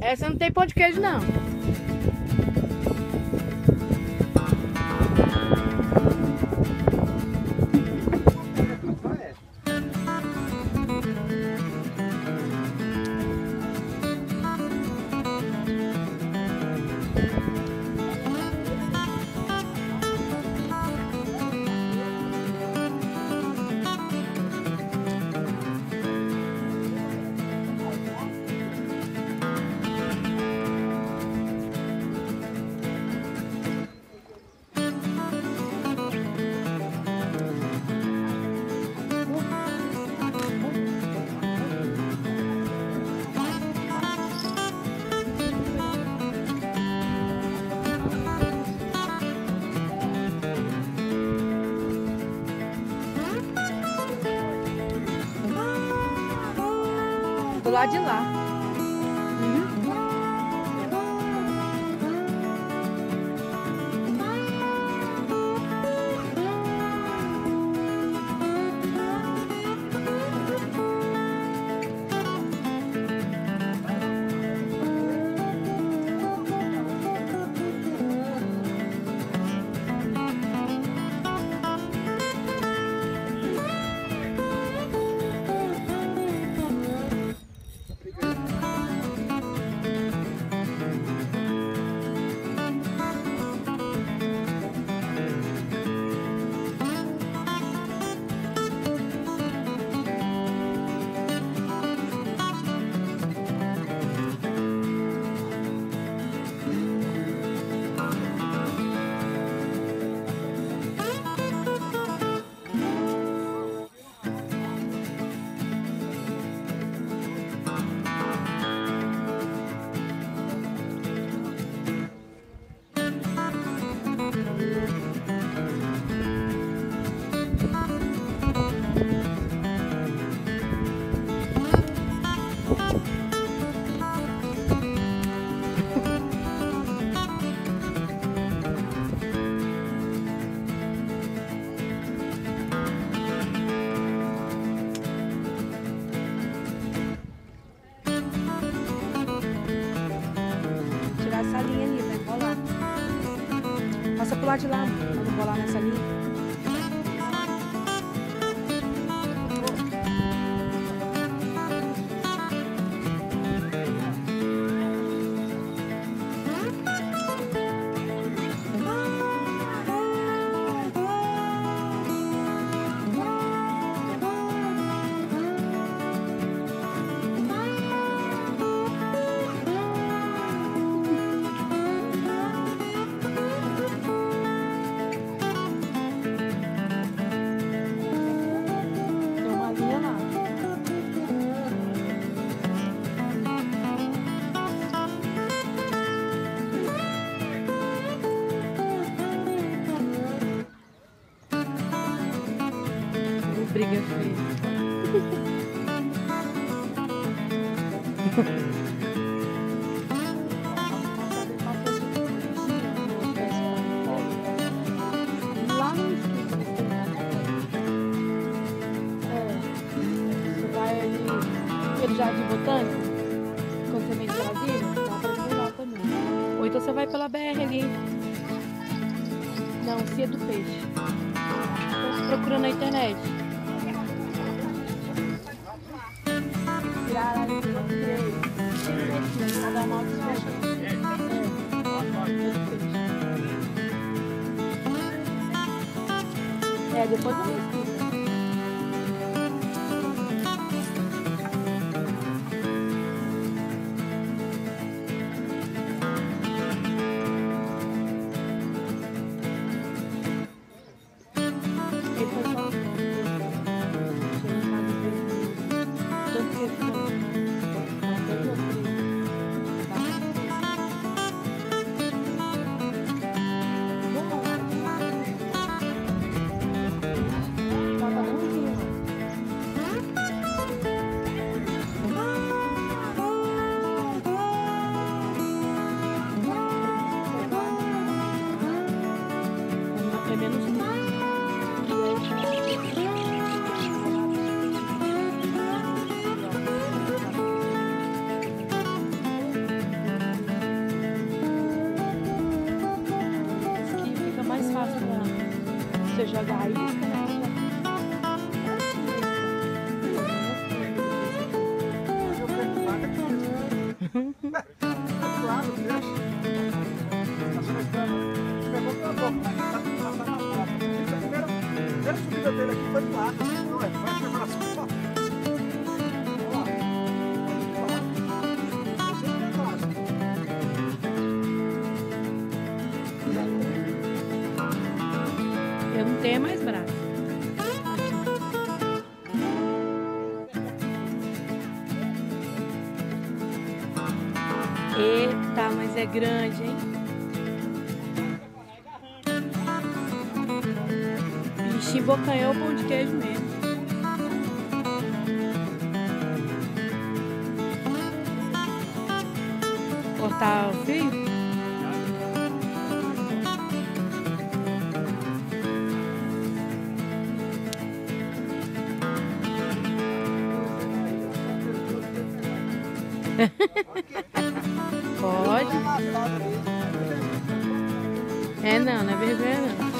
Essa não tem pão de queijo, não. Do lado de lá. Essa linha ali, vai embolar. Passa pro lado de lá, pra não embolar nessa linha. Briga feia. Lá no esquina. Você vai ali aquele jardim botânico, quando você vem de Brasília, dá pra ir lá também. Ou então você vai pela BR ali. Não, Cia do Peixe. Procura na internet. É, depois eu me jogar isca, né? A subida dele aqui foi do lado, assim, vai chamar assim, ó. Eu não tenho mais braço. Eita, mas é grande, hein? Vixe, embocanhou o pão de queijo mesmo. Cortar o fio? Pode. É não é vergonha não.